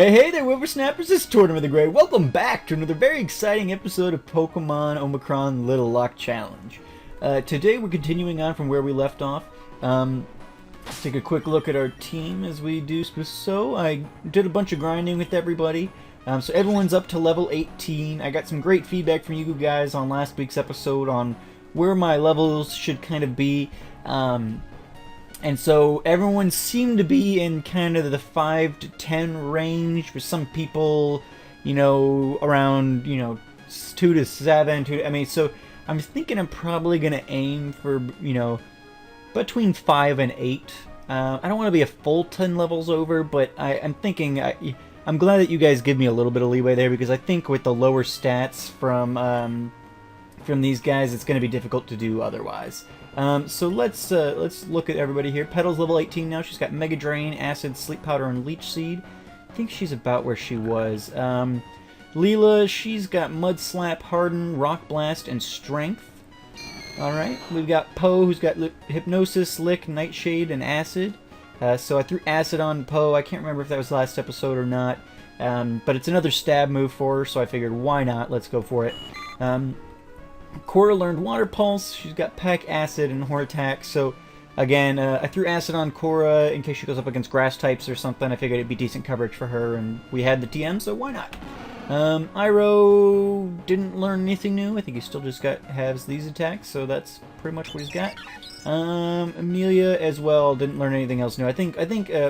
Hey there, whippersnappers, this is Tortimer the Great. Welcome back to another very exciting episode of Pokemon Omicron Little Lock Challenge. Today we're continuing on from where we left off. Let's take a quick look at our team as we do so. I did a bunch of grinding with everybody. So everyone's up to level 18. I got some great feedback from you guys on last week's episode on where my levels should kind of be. And so everyone seemed to be in kind of the 5 to 10 range. For some people, you know, around, 2 to 7. So I'm thinking I'm probably going to aim for, between 5 and 8. I don't want to be a full 10 levels over, but I'm thinking... I'm glad that you guys give me a little bit of leeway there, because I think with the lower stats from these guys, it's going to be difficult to do otherwise. So let's look at everybody here. Petal's level 18 now. She's got Mega Drain, Acid, Sleep Powder, and Leech Seed. I think she's about where she was. Leela, she's got Mud Slap, Harden, Rock Blast, and Strength. Alright, we've got Poe, who's got Hypnosis, Lick, Nightshade, and Acid. So I threw Acid on Poe. I can't remember if that was the last episode or not. But it's another stab move for her, so I figured, why not? Let's go for it. Cora learned Water Pulse. She's got Peck, Acid, and Horn Attack. So, again, I threw Acid on Cora in case she goes up against grass types or something. I figured it'd be decent coverage for her, and we had the TM, so why not? Iroh didn't learn anything new. I think he still just has these attacks, so that's pretty much what he's got. Amelia as well didn't learn anything else new. I think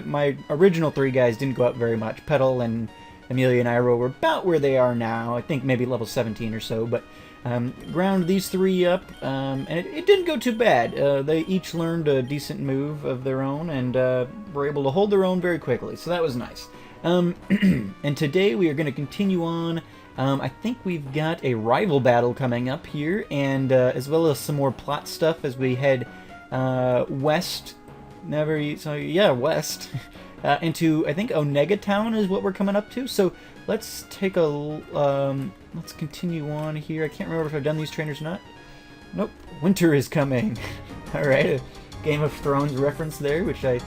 my original 3 guys didn't go up very much. Petal and Amelia and Iroh were about where they are now. I think maybe level 17 or so, but ground these 3 up, and it didn't go too bad. They each learned a decent move of their own, and were able to hold their own very quickly, so that was nice. And today we are going to continue on. I think we've got a rival battle coming up here, and as well as some more plot stuff as we head west. West. Into, I think, Onega Town is what we're coming up to. So let's take a let's continue on here. I can't remember if I've done these trainers or not. Nope. Winter is coming. All right, a Game of Thrones reference there, which with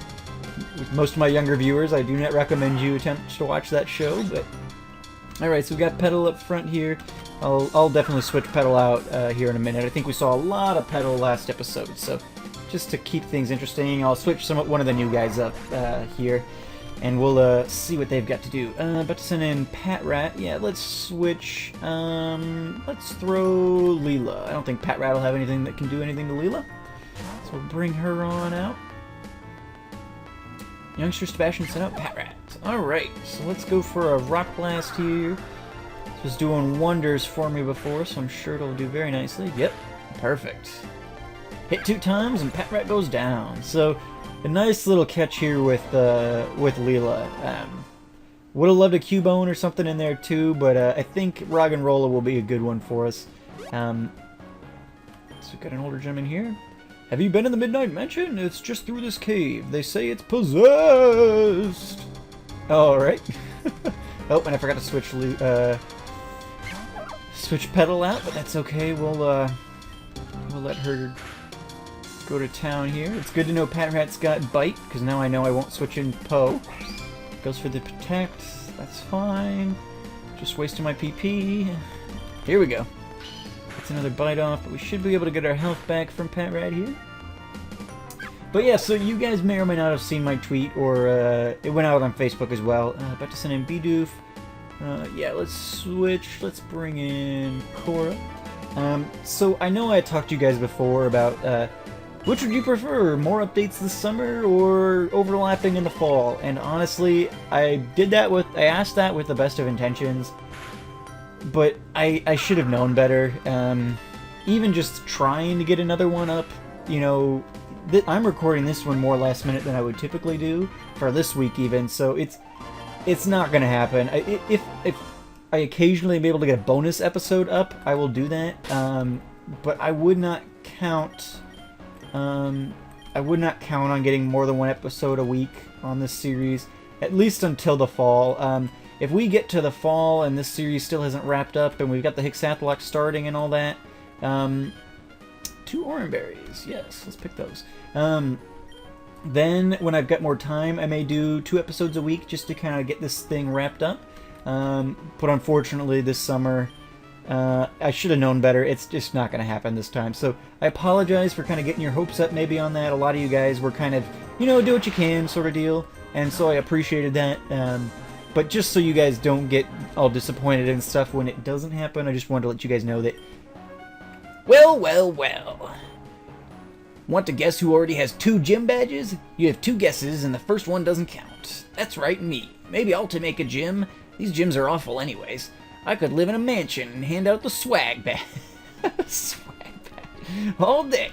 most of my younger viewers, I do not recommend you attempt to watch that show. But all right, so we've got Petal up front here. I'll definitely switch Petal out here in a minute. I think we saw a lot of Petal last episode, so just to keep things interesting, I'll switch one of the new guys up here, and we'll see what they've got to do. About to send in Patrat. Yeah, let's switch. Let's throw Leela. I don't think Patrat will have anything that can do anything to Leela, so we'll bring her on out. Youngster Sebastian sent out Patrat. Alright, so let's go for a Rock Blast here. This was doing wonders for me before, so I'm sure it'll do very nicely. Yep, perfect. Hit 2 times and Patrat goes down. So a nice little catch here with Leela. Would have loved a Cubone or something in there too, but I think Roggenrola will be a good one for us. So we've got an older gentleman here. Have you been in the Midnight Mansion? It's just through this cave. They say it's possessed. Alright. Oh, and I forgot to switch Petal out, but that's okay. We'll let her go to town here. It's good to know Patrat's got Bite, because now I know I won't switch in Poe. Goes for the Protect. That's fine. Just wasting my PP. Here we go. That's another Bite off, but we should be able to get our health back from Patrat here. But yeah, so you guys may or may not have seen my tweet, or it went out on Facebook as well. About to send in Bidoof. Yeah, let's switch. Let's bring in Cora. So I know I talked to you guys before about which would you prefer, more updates this summer or overlapping in the fall? And honestly, I asked that with the best of intentions, but I should have known better. Even just trying to get another one up, I'm recording this one more last minute than I would typically do for this week even, so it's not gonna happen. If I occasionally am able to get a bonus episode up, I will do that. But I would not count. I would not count on getting more than 1 episode a week on this series, at least until the fall. If we get to the fall and this series still hasn't wrapped up, and we've got the Hexath'locke starting and all that, 2 orange berries. Yes, let's pick those. Then, when I've got more time, I may do 2 episodes a week just to kind of get this thing wrapped up. But unfortunately, this summer, I should have known better. It's just not going to happen this time. So I apologize for kind of getting your hopes up maybe on that. A lot of you guys were kind of, you know, do what you can sort of deal. And so I appreciated that. But just so you guys don't get all disappointed and stuff when it doesn't happen, I just wanted to let you guys know that... Well, well, well. Want to guess who already has 2 gym badges? You have 2 guesses, and the first one doesn't count. That's right, me. Maybe I'll make a gym. These gyms are awful anyways. I could live in a mansion and hand out the swag badge. Swag badge. All day.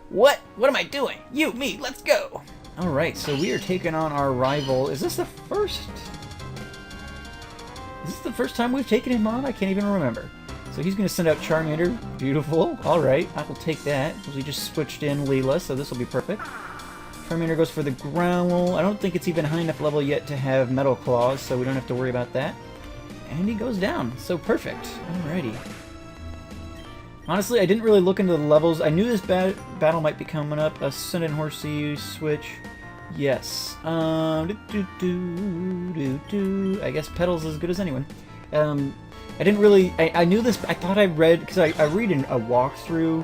What? What am I doing? You, me, let's go. Alright, so we are taking on our rival. Is this the first... Is this the first time we've taken him on? I can't even remember. So he's going to send out Charmander. Beautiful. Alright, I will take that. We just switched in Leela, so this will be perfect. Charmander goes for the Growl. I don't think it's even high enough level yet to have Metal Claws, so we don't have to worry about that. And he goes down. So perfect. Alrighty. Honestly, I didn't really look into the levels. I knew this battle might be coming up. A Send in Horsey switch. Yes. I guess Petal's as good as anyone. I didn't really... I knew this... I thought I read... Because I read in a walkthrough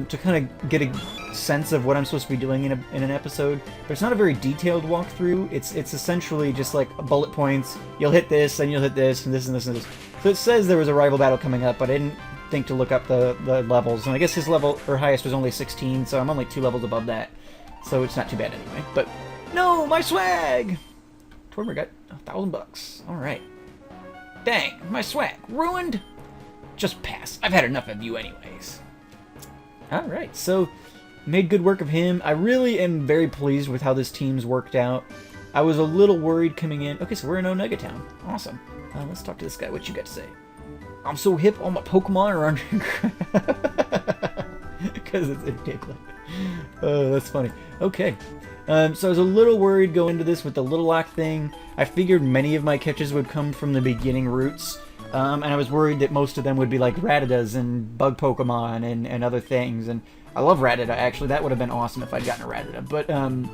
to kind of get a sense of what I'm supposed to be doing in an episode. But it's not a very detailed walkthrough. It's essentially just like bullet points. You'll hit this, and you'll hit this, and this, and this, and this. So it says there was a rival battle coming up, but I didn't think to look up the levels. And I guess his level, or highest, was only 16, so I'm only 2 levels above that. So it's not too bad anyway. But, no! My swag! Tortimer got $1,000. Alright. Dang, my swag ruined? Just pass. I've had enough of you anyways. Alright, so made good work of him. I really am very pleased with how this team's worked out. I was a little worried coming in. Okay, so we're in Onega Town. Awesome. Let's talk to this guy. What you got to say? I'm so hip, all my Pokemon are under... Because it's in gameplay. Oh, that's funny. Okay. So I was a little worried going into this with the Little Lock thing. I figured many of my catches would come from the beginning routes. And I was worried that most of them would be like Rattatas and bug Pokemon and other things. And I love Rattata, actually. That would have been awesome if I'd gotten a Rattata. But I'm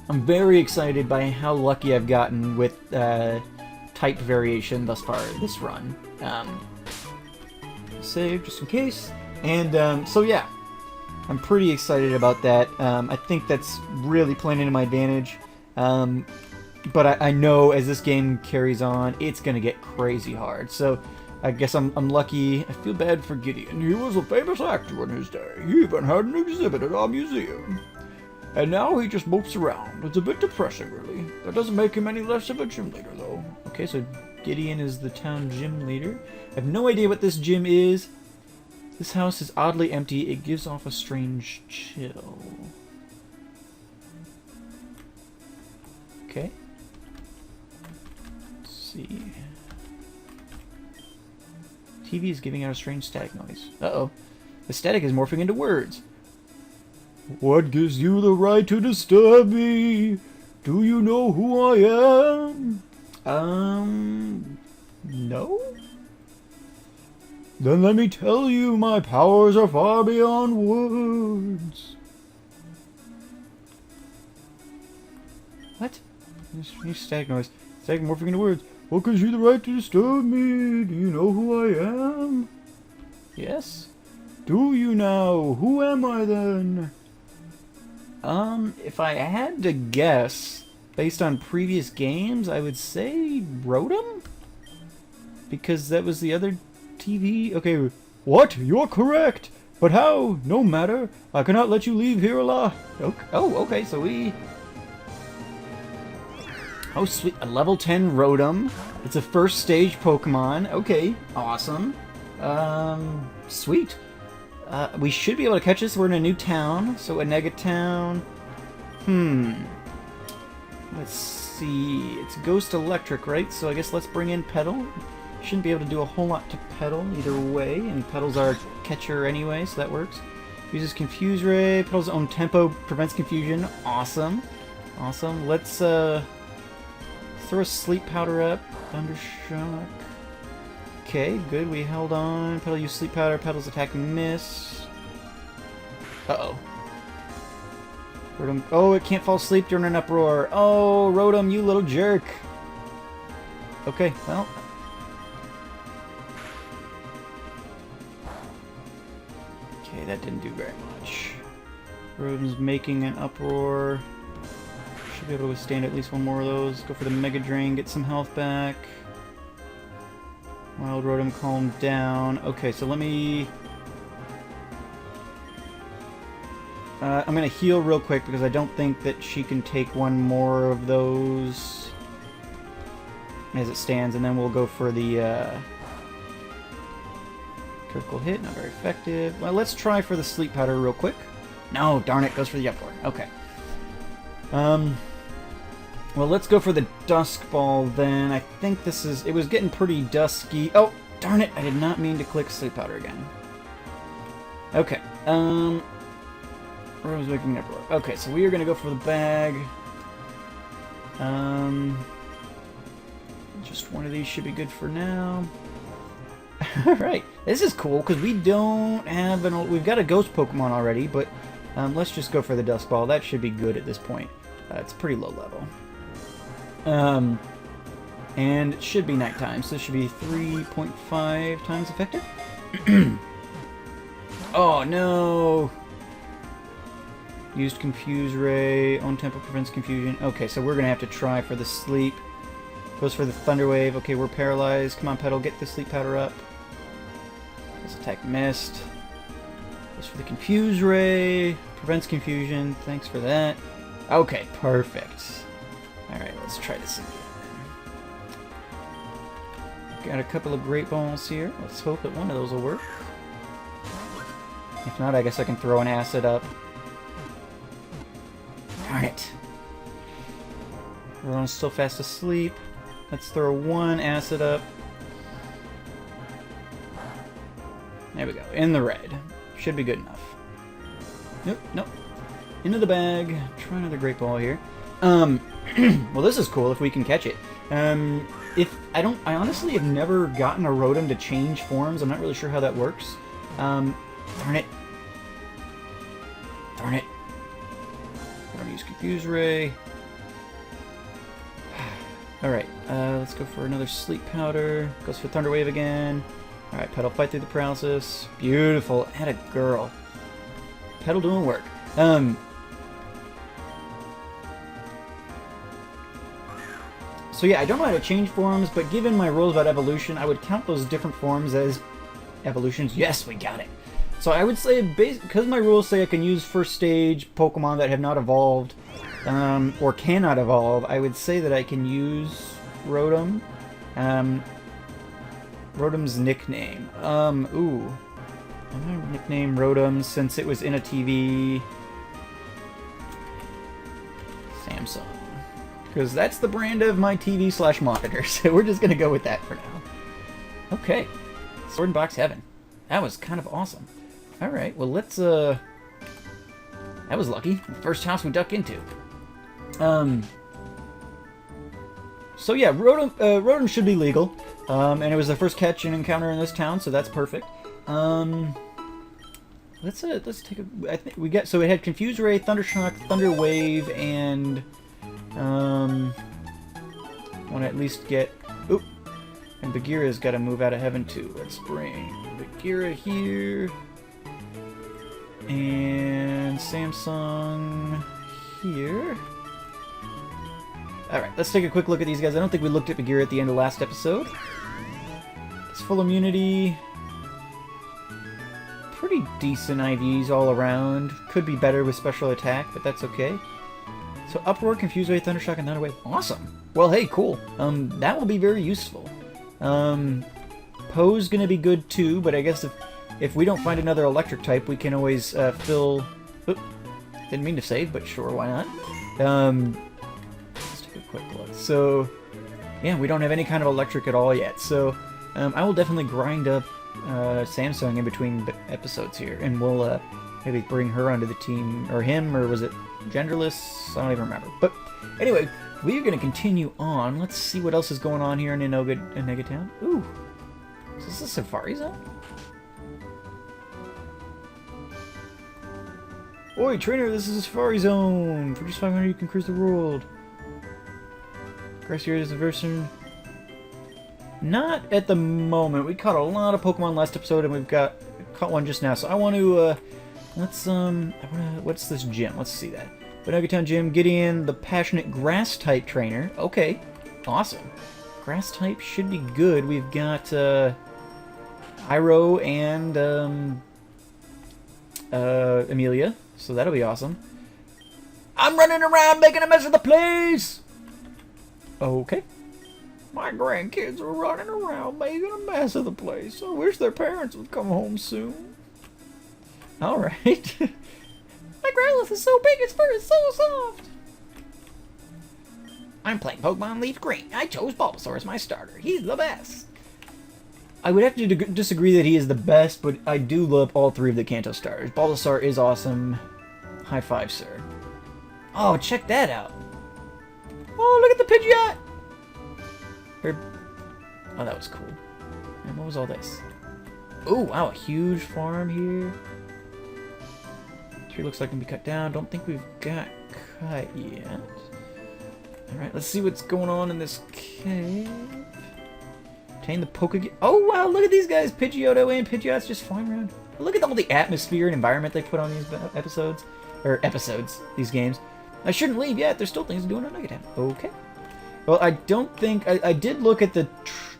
very excited by how lucky I've gotten with type variation thus far this run. Save just in case. And so yeah, I'm pretty excited about that. I think that's really playing into my advantage. But I know as this game carries on, it's going to get crazy hard. So I guess I'm lucky. I feel bad for Gideon. He was a famous actor in his day. He even had an exhibit at our museum. And now he just mopes around. It's a bit depressing, really. That doesn't make him any less of a gym leader, though. Okay, so Gideon is the town gym leader. I have no idea what this gym is. This house is oddly empty. It gives off a strange chill. Okay. Let's see. TV is giving out a strange static noise. Uh-oh. The static is morphing into words. What gives you the right to disturb me? Do you know who I am? No? Then let me tell you, my powers are far beyond words. What? New static noise. Static morphing into words. What gives you the right to disturb me? Do you know who I am? Yes? Do you now? Who am I then? If I had to guess, based on previous games, I would say Rotom? Because that was the other TV. Okay, what? You're correct! But how? No matter. I cannot let you leave here alive. Okay. Oh, okay, so we... Oh, sweet. A level 10 Rotom. It's a first stage Pokemon. Okay, awesome. Sweet. We should be able to catch this. We're in a new town. So, Onega Town. Let's see. It's Ghost Electric, right? So I guess let's bring in Petal. Shouldn't be able to do a whole lot to Petal either way. And Petal's our catcher anyway, so that works. Uses Confuse Ray. Petal's own tempo prevents confusion. Awesome. Awesome. Let's throw a Sleep Powder up. Thundershock. Okay, good. We held on. Petal used Sleep Powder. Petal's attack miss. Uh-oh. Rotom... Oh, it can't fall asleep during an uproar. Oh, Rotom, you little jerk. Okay, well... Okay, that didn't do very much. Rotom's making an uproar. Should be able to withstand at least one more of those. Go for the Mega Drain, get some health back. Wild Rotom, calm down. Okay, so let me... I'm going to heal real quick because I don't think that she can take one more of those as it stands, and then we'll go for the critical hit. Not very effective. Well, let's try for the Sleep Powder real quick. No, darn it, goes for the uproar. Okay. Well, let's go for the Dusk Ball then. I think this is... It was getting pretty dusky. Oh, darn it, I did not mean to click Sleep Powder again. Okay. Where was waking up? Okay, so we are going to go for the bag. Just one of these should be good for now. Alright, this is cool because we don't have an... We've got a ghost Pokemon already, but let's just go for the Dusk Ball. That should be good at this point. It's pretty low level. And it should be nighttime, so this should be 3.5 times effective. Oh no! Used Confuse Ray. Own Tempo prevents confusion. Okay, so we're going to have to try for the sleep. Goes for the Thunder Wave. Okay, we're paralyzed. Come on, Petal, get the Sleep Powder up. This attack missed. Goes for the Confuse Ray. Prevents confusion. Thanks for that. Okay, perfect. Alright, let's try this again. Got a couple of Great Balls here. Let's hope that one of those will work. If not, I guess I can throw an Acid up. Darn it. Everyone's still fast asleep. Let's throw one Acid up. There we go. In the red. Should be good enough. Nope, nope. Into the bag. Try another Great Ball here. Well, this is cool if we can catch it. I honestly have never gotten a Rotom to change forms. I'm not really sure how that works. Darn it. Darn it. I don't use Confuse Ray. Alright, let's go for another Sleep Powder. Goes for Thunder Wave again. Alright, Petal, fight through the paralysis. Beautiful. Atta girl. Petal doing work. So yeah, I don't know how to change forms, but given my rules about evolution, I would count those different forms as evolutions. Yes, we got it. So I would say, because my rules say I can use first stage Pokemon that have not evolved, or cannot evolve, I would say that I can use Rotom. Rotom's nickname. I'm gonna nickname Rotom since it was in a TV. Samsung. Because that's the brand of my TV/monitor, so we're just gonna go with that for now. Okay. Sword and Box Heaven. That was kind of awesome. Alright, well let's, that was lucky. First house we duck into. So yeah, Rotom should be legal. And it was the first catch and encounter in this town, so that's perfect. Let's take a... I think we got... So it had Confuse Ray, Thundershock, Thunder Wave, and... want to at least get... Oop! And Bagheera's got to move out of heaven too. Let's bring Bagheera here. And Samsung here. Alright, let's take a quick look at these guys. I don't think we looked at Bagheera at the end of last episode. It's full immunity. Pretty decent IVs all around. Could be better with special attack, but that's okay. So Uproar, Confuse Ray, Thundershock, and Thunder Wave. Awesome! Well, hey, cool. That will be very useful. Poe's gonna be good too, but I guess if we don't find another electric type, we can always fill... Oop, didn't mean to save, but sure, why not? Let's take a quick look. So, yeah, we don't have any kind of electric at all yet, so I will definitely grind up Samsung in between episodes here, and we'll maybe bring her onto the team, or him, or was it genderless? I don't even remember. But anyway, we're going to continue on. Let's see what else is going on here in Inega Town. Ooh, is this a Safari Zone? Oi, trainer, this is a safari zone. For just 500 you can cruise the world. Grass here is the version. Not at the moment. We caught a lot of Pokemon last episode, and we've caught one just now. So I want to, what's this gym? Let's see that. Town Gym, Gideon, the Passionate Grass-type trainer. Okay, awesome. Grass-type should be good. We've got, Iroh and, Amelia, so that'll be awesome. I'm running around making a mess of the place! Okay. My grandkids are running around making a mess of the place. I wish their parents would come home soon. Alright. My Growlithe is so big, its fur is so soft! I'm playing Pokemon Leaf Green. I chose Bulbasaur as my starter. He's the best. I would have to disagree that he is the best, but I do love all three of the Kanto starters. Bulbasaur is awesome. High five, sir. Oh, check that out. Oh, look at the Pidgeot! Oh, that was cool. And what was all this? Oh, wow, a huge farm here. Tree looks like it can be cut down. Don't think we've got cut yet. Alright, let's see what's going on in this cave. Obtain the Poké... Oh, wow, look at these guys. Pidgeotto and Pidgeot's just flying around. Look at all the atmosphere and environment they put on these episodes. Or episodes, these games. I shouldn't leave yet. There's still things to do in Nugget. Okay. Well, I don't think... I did look at the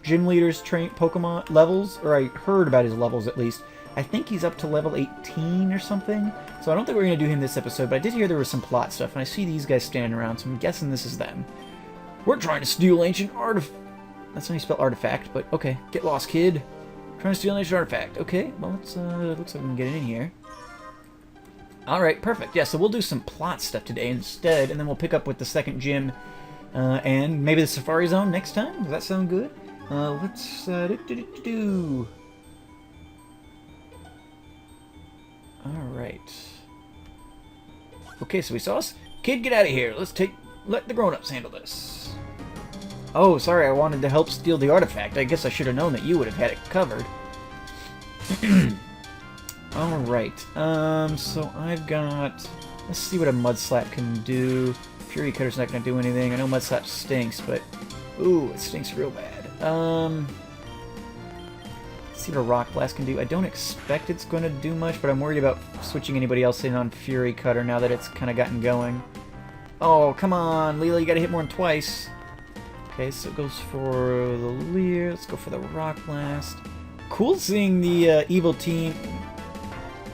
gym leader's Pokemon levels, or I heard about his levels at least. I think he's up to level 18 or something. So I don't think we're going to do him this episode, but I did hear there was some plot stuff, and I see these guys standing around, so I'm guessing this is them. We're trying to steal ancient artifact. That's how you spell artifact, but okay. Get lost, kid. Trying to steal an ancient artifact. Okay, well, let's, looks like we can get in here. Alright, perfect. Yeah, so we'll do some plot stuff today instead, and then we'll pick up with the second gym, and maybe the Safari Zone next time. Does that sound good? Let's, Alright. Okay, so we saw us. Kid, get out of here. Let the grown-ups handle this. Oh, sorry, I wanted to help steal the artifact. I guess I should have known that you would have had it covered. Alright, so I've got... Let's see what a Mudslap can do. Fury Cutter's not going to do anything. I know Mudslap stinks, but... Ooh, it stinks real bad. Let's see what a Rock Blast can do. I don't expect it's going to do much, but I'm worried about switching anybody else in on Fury Cutter now that it's kind of gotten going. Oh, come on, Leela, you got to hit more than twice. Okay, so it goes for the Leer. Let's go for the Rock Blast. Cool seeing the evil team.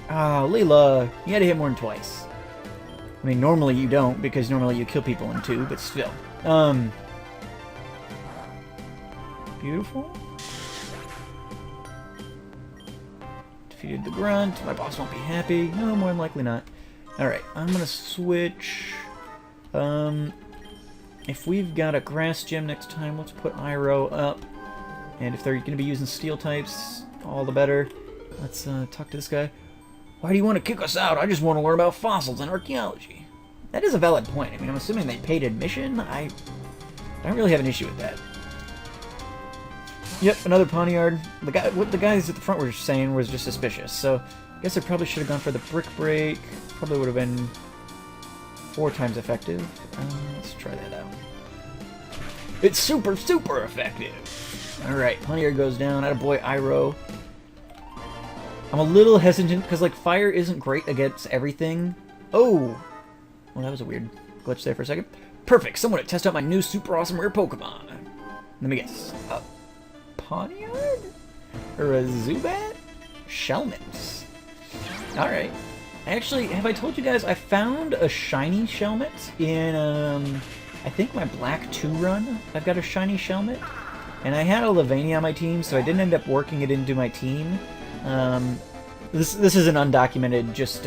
Ah, Leela, you had to hit more than twice. I mean, normally you don't, because normally you kill people in two, but still. Beautiful. Defeated the Grunt. My boss won't be happy. No, more than likely not. Alright, I'm gonna switch. If we've got a Grass Gym next time, let's put Iroh up. And if they're gonna be using Steel types, all the better. Let's talk to this guy. Why do you want to kick us out? I just want to learn about fossils and archaeology. That is a valid point. I mean, I'm assuming they paid admission. I don't really have an issue with that. Yep, another Pawniard. What the guys at the front were saying was just suspicious. So, I guess I probably should have gone for the Brick Break. Probably would have been 4 times effective. Let's try that out. It's super, super effective! Alright, Pawniard goes down. Attaboy, Iroh. I'm a little hesitant, because, like, fire isn't great against everything. Oh! Well, that was a weird glitch there for a second. Perfect! Someone to test out my new super awesome rare Pokemon. Let me guess. A Pawniard? Or a Zubat? Shelmet. Alright. Actually, have I told you guys, I found a shiny Shelmet in, I think my Black 2 run. I've got a shiny Shelmet. And I had a Lavania on my team, so I didn't end up working it into my team. This is an undocumented just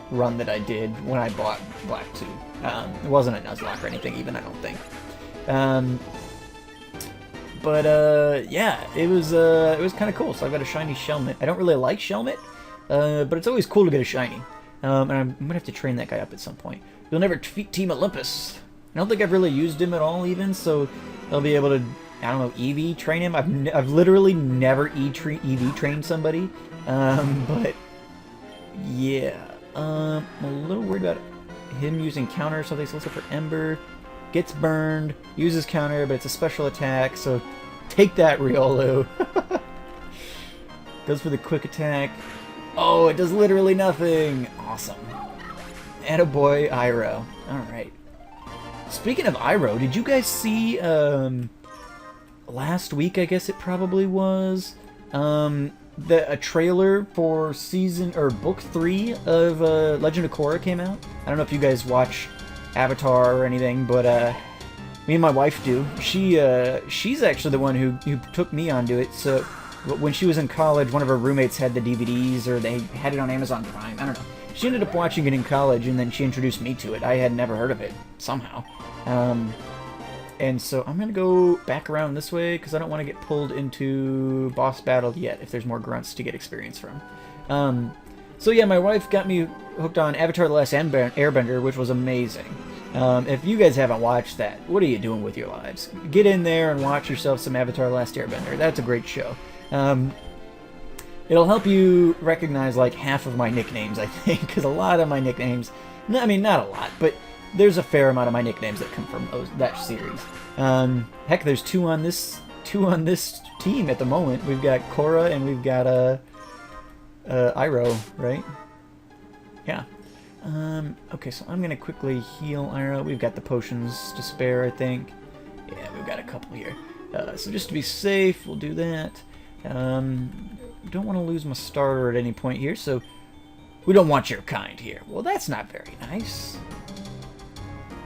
run that I did when I bought Black 2. It wasn't a Nuzlocke or anything even, I don't think. Yeah, it was kind of cool. So I've got a shiny Shelmet. I don't really like Shelmet, but it's always cool to get a shiny. And I'm gonna have to train that guy up at some point. You'll never defeat Team Olympus. I don't think I've really used him at all even, so I'll be able to, I don't know, EV train him. I've literally never EV trained somebody. But yeah, I'm a little worried about him using counter or something, so let's go for Ember. Gets burned, uses counter, but it's a special attack, so take that, Riolu. Goes for the quick attack. Oh, it does literally nothing. Awesome. Attaboy, Iroh. Alright. Speaking of Iroh, did you guys see, last week, I guess it probably was, a trailer for book 3 of Legend of Korra came out? I don't know if you guys watch Avatar or anything, but me and my wife do. She's actually the one who took me onto it. So when she was in college, one of her roommates had the DVDs, or they had it on Amazon Prime. I don't know. She ended up watching it in college, and then she introduced me to it. I had never heard of it somehow. And so I'm going to go back around this way, because I don't want to get pulled into boss battle yet, if there's more grunts to get experience from. So yeah, my wife got me hooked on Avatar: The Last Airbender, which was amazing. If you guys haven't watched that, what are you doing with your lives? Get in there and watch yourself some Avatar: The Last Airbender. That's a great show. It'll help you recognize like half of my nicknames, I think, because a lot of my nicknames, I mean, not a lot, but there's a fair amount of my nicknames that come from that series. Heck, there's two on this team at the moment. We've got Korra and we've got Iroh, right? Yeah. Okay, so I'm gonna quickly heal Iroh. We've got the potions to spare, I think. Yeah, we've got a couple here. So just to be safe, we'll do that. Don't want to lose my starter at any point here, so we don't want your kind here. Well, that's not very nice.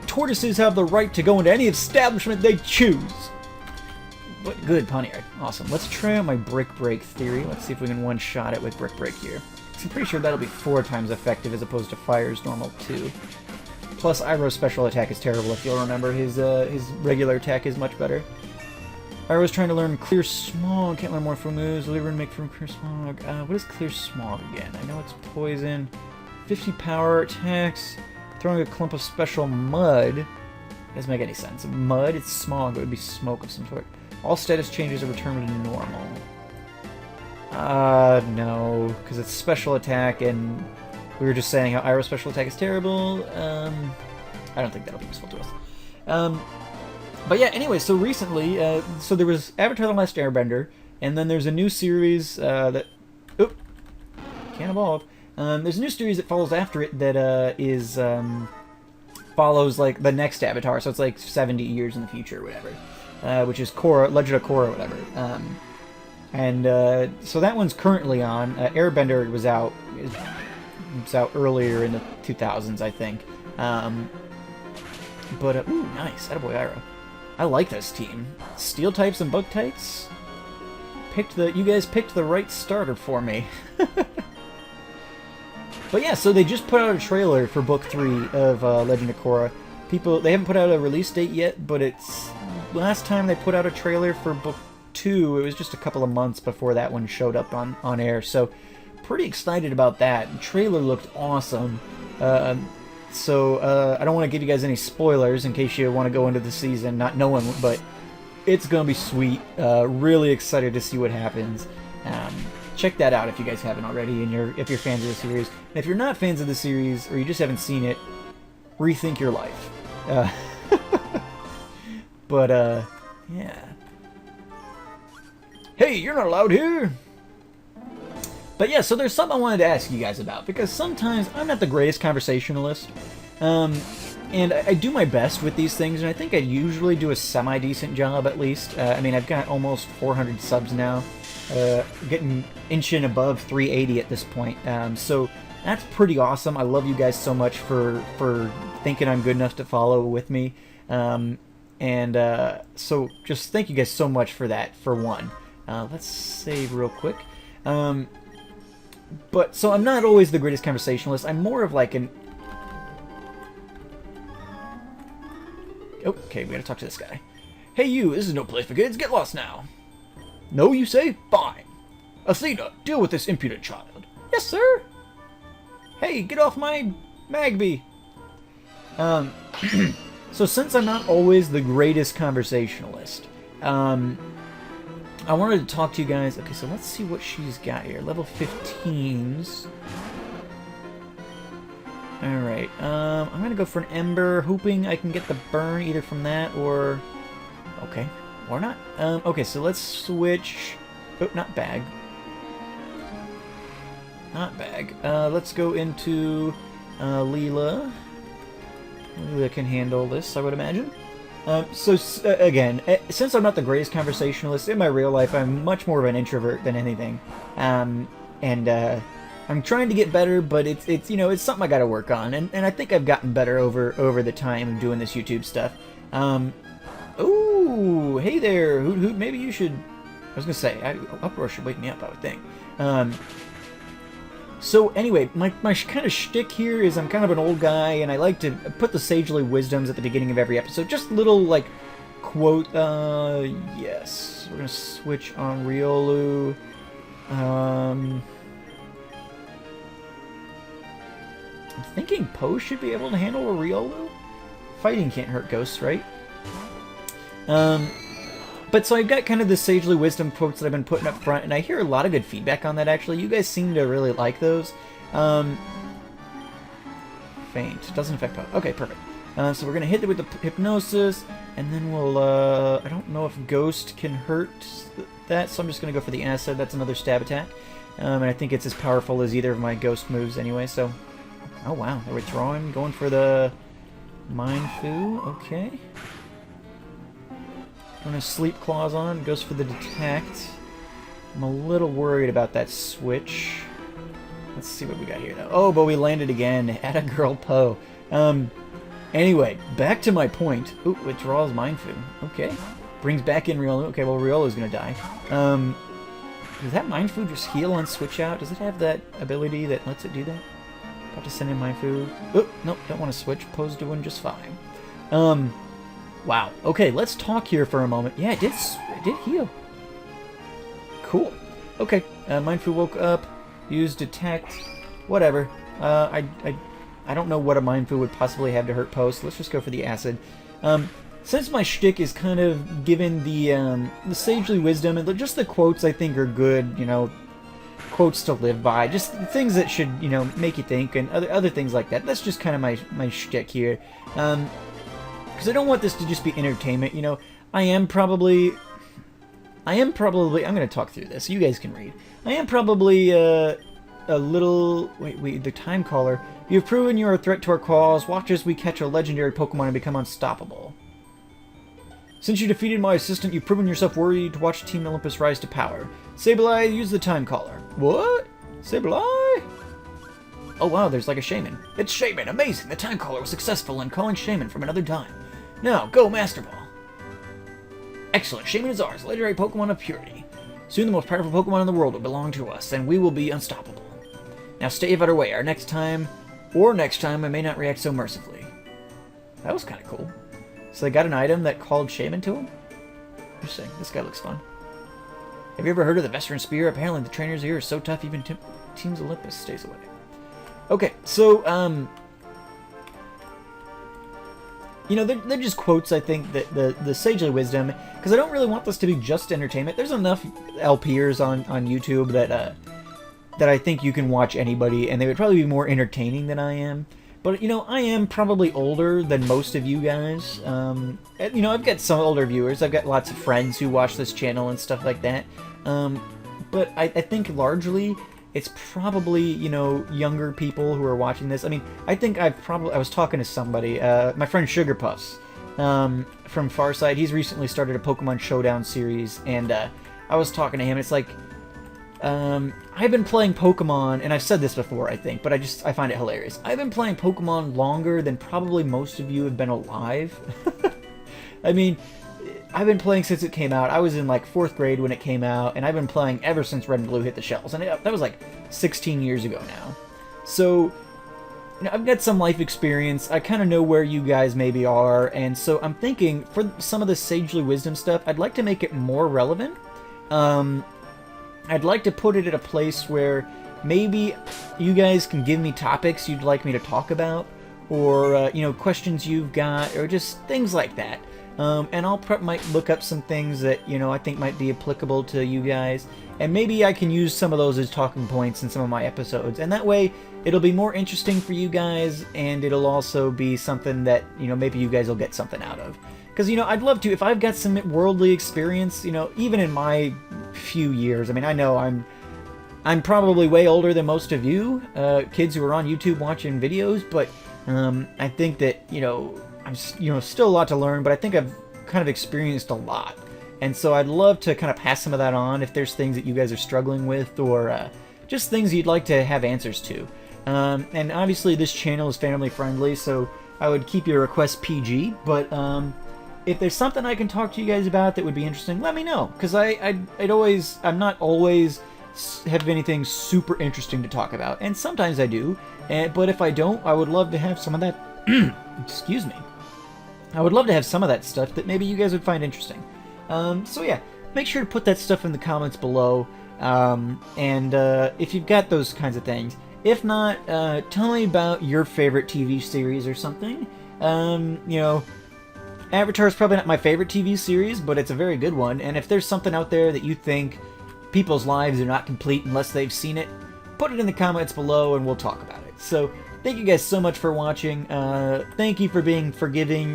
Tortoises have the right to go into any establishment they choose. But good pun here. Awesome. Let's try out my Brick Break theory. Let's see if we can one-shot it with Brick Break here. So I'm pretty sure that'll be 4 times effective as opposed to Fire's normal 2. Plus, Iroh's special attack is terrible. If you'll remember, his regular attack is much better. Iroh's trying to learn Clear Smog. Can't learn more from moves. Deliver and make from Clear Smog. What is Clear Smog again? I know it's poison. 50 power attacks. Throwing a clump of special mud. Doesn't make any sense. Mud, it's smog. It would be smoke of some sort. All status changes are returned to normal. No, because it's special attack, and we were just saying how Iroh's special attack is terrible. I don't think that'll be useful to us. But yeah, anyway, so recently, so there was Avatar: The Last Airbender, and then there's a new series that... Oop! Can't evolve. There's a new series that follows after it that follows like the next Avatar, so it's like 70 years in the future or whatever, which is Korra, Legend of Korra or whatever. So that one's currently on. Airbender was out. It was out earlier in the 2000s, I think. Ooh, nice. Attaboy Iroh. I like this team. Steel types and bug types. You guys picked the right starter for me. But yeah, so they just put out a trailer for Book 3 of Legend of Korra. They haven't put out a release date yet, but it's... Last time they put out a trailer for Book 2, it was just a couple of months before that one showed up on air, so pretty excited about that. The trailer looked awesome. I don't want to give you guys any spoilers in case you want to go into the season not knowing, but it's going to be sweet. Really excited to see what happens. Check that out if you guys haven't already, and if you're fans of the series. And if you're not fans of the series, or you just haven't seen it, rethink your life. Yeah. Hey, you're not allowed here! But yeah, so there's something I wanted to ask you guys about, because sometimes I'm not the greatest conversationalist, and I do my best with these things, and I think I usually do a semi-decent job at least. I mean, I've got almost 400 subs now. Getting inching above 380 at this point, so that's pretty awesome. I love you guys so much for thinking I'm good enough to follow with me, so just thank you guys so much for that, for one. Let's save real quick. So I'm not always the greatest conversationalist. I'm more of like an... Okay, we gotta talk to this guy. Hey you, this is no place for kids, get lost now. No, you say? Fine. Athena, deal with this impudent child. Yes, sir. Hey, get off my Magby. So since I'm not always the greatest conversationalist, I wanted to talk to you guys. Okay, so let's see what she's got here. Level 15s. Alright, I'm gonna go for an Ember, hoping I can get the burn either from that or... Okay, or not. Okay, so let's switch... Oh, not bag. Not bag. Let's go into Leela. Leela can handle this, I would imagine. Again, since I'm not the greatest conversationalist, in my real life I'm much more of an introvert than anything. I'm trying to get better, but it's you know, it's something I gotta work on, and I think I've gotten better over the time of doing this YouTube stuff. Ooh, hey there, Hoot, maybe you should... I was gonna say, Uproar should wake me up, I would think. So anyway, my kind of shtick here is I'm kind of an old guy, and I like to put the sagely wisdoms at the beginning of every episode. Just little, like, quote, yes. We're gonna switch on Riolu. I'm thinking Poe should be able to handle a Riolu? Fighting can't hurt ghosts, right? But so I've got kind of the sagely wisdom quotes that I've been putting up front, and I hear a lot of good feedback on that, actually. You guys seem to really like those. Faint. Doesn't affect Poe. Okay, perfect. So we're going to hit it with the hypnosis, and then we'll, I don't know if Ghost can hurt that, so I'm just going to go for the acid. That's another stab attack. And I think it's as powerful as either of my Ghost moves anyway, so... Oh, wow. They're withdrawing. Going for the Mind Fu. Okay. Going to Sleep Clause on. Goes for the Detect. I'm a little worried about that switch. Let's see what we got here, though. Oh, but we landed again. Atta girl Poe. Anyway, back to my point. Ooh, withdraws Mind Fu. Okay. Brings back in Riolu. Okay, well, Riolu's going to die. Does that Mind Fu just heal on switch out? Does it have that ability that lets it do that? About to send in Mind Fu. Oh, nope, don't want to switch. Poe's doing just fine. Wow. Okay, let's talk here for a moment. Yeah, it did heal. Cool. Okay, Mind Fu woke up. Used Detect. Whatever. I don't know what a Mind Fu would possibly have to hurt Poe, so let's just go for the acid. Since my shtick is kind of given the sagely wisdom and just the quotes I think are good, you know, quotes to live by, just things that should, you know, make you think, and other things like that. That's just kind of my shtick here. Because I don't want this to just be entertainment, you know. I am probably... I'm going to talk through this. You guys can read. I am probably a little... Wait, the Time Caller. You have proven you are a threat to our cause. Watch as we catch a legendary Pokemon and become unstoppable. Since you defeated my assistant, you've proven yourself worthy to watch Team Olympus rise to power. Sableye, use the Time Caller. What? Sableye? Oh wow, there's like a Shaman. It's Shaman, amazing! The Time Caller was successful in calling Shaman from another time. Now, go Master Ball. Excellent, Shaman is ours, legendary Pokemon of purity. Soon the most powerful Pokemon in the world will belong to us, and we will be unstoppable. Now stay out of our way, next time I may not react so mercifully. That was kind of cool. So they got an item that called Shaman to him? Interesting, this guy looks fun. Have you ever heard of the Veteran Spear? Apparently the trainers here are so tough even Team Olympus stays away. Okay, so, you know, they're just quotes, I think, that the sagely wisdom, because I don't really want this to be just entertainment. There's enough LPers on YouTube that I think you can watch anybody, and they would probably be more entertaining than I am. But, you know, I am probably older than most of you guys. You know, I've got some older viewers. I've got lots of friends who watch this channel and stuff like that. But I think largely it's probably, you know, younger people who are watching this. I mean, I think I was talking to somebody, my friend Sugar Puffs, from Farside. He's recently started a Pokemon Showdown series, and I was talking to him, and it's like, I've been playing Pokemon, and I've said this before, I think, but I find it hilarious. I've been playing Pokemon longer than probably most of you have been alive. I mean, I've been playing since it came out. I was in, like, 4th grade when it came out, and I've been playing ever since Red and Blue hit the shelves, and that was, like, 16 years ago now. So, you know, I've got some life experience. I kind of know where you guys maybe are, and so I'm thinking, for some of the sagely wisdom stuff, I'd like to make it more relevant. I'd like to put it at a place where maybe you guys can give me topics you'd like me to talk about, or, you know, questions you've got, or just things like that. And I'll might look up some things that, you know, I think might be applicable to you guys. And maybe I can use some of those as talking points in some of my episodes. And that way, it'll be more interesting for you guys, and it'll also be something that, you know, maybe you guys will get something out of. Because, you know, I'd love to, if I've got some worldly experience, you know, even in my few years. I mean, I know I'm probably way older than most of you, kids who are on YouTube watching videos, but I think that, you know, I'm still a lot to learn, but I think I've kind of experienced a lot. And so I'd love to kind of pass some of that on if there's things that you guys are struggling with, or just things you'd like to have answers to. And obviously this channel is family friendly, so I would keep your requests PG, but if there's something I can talk to you guys about that would be interesting, let me know, because I'm not always have anything super interesting to talk about, and sometimes I do, but if I don't, I would love to have some of that excuse me, I would love to have some of that stuff that maybe you guys would find interesting. So yeah, make sure to put that stuff in the comments below, and if you've got those kinds of things. If not, tell me about your favorite TV series or something. You know, Avatar is probably not my favorite TV series, but it's a very good one, and if there's something out there that you think people's lives are not complete unless they've seen it, put it in the comments below and we'll talk about it. So, thank you guys so much for watching. Thank you for being forgiving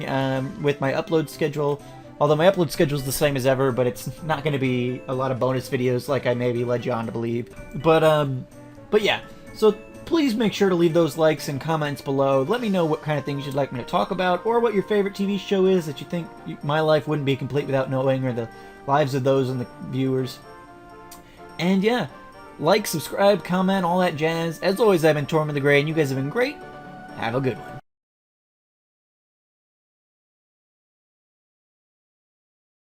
with my upload schedule. Although my upload schedule is the same as ever, but it's not going to be a lot of bonus videos like I maybe led you on to believe. But yeah, so please make sure to leave those likes and comments below. Let me know what kind of things you'd like me to talk about, or what your favorite TV show is that you think my life wouldn't be complete without knowing, or the lives of those and the viewers. And yeah, like, subscribe, comment, all that jazz. As always, I've been Tortimer the Grey, and you guys have been great. Have a good one.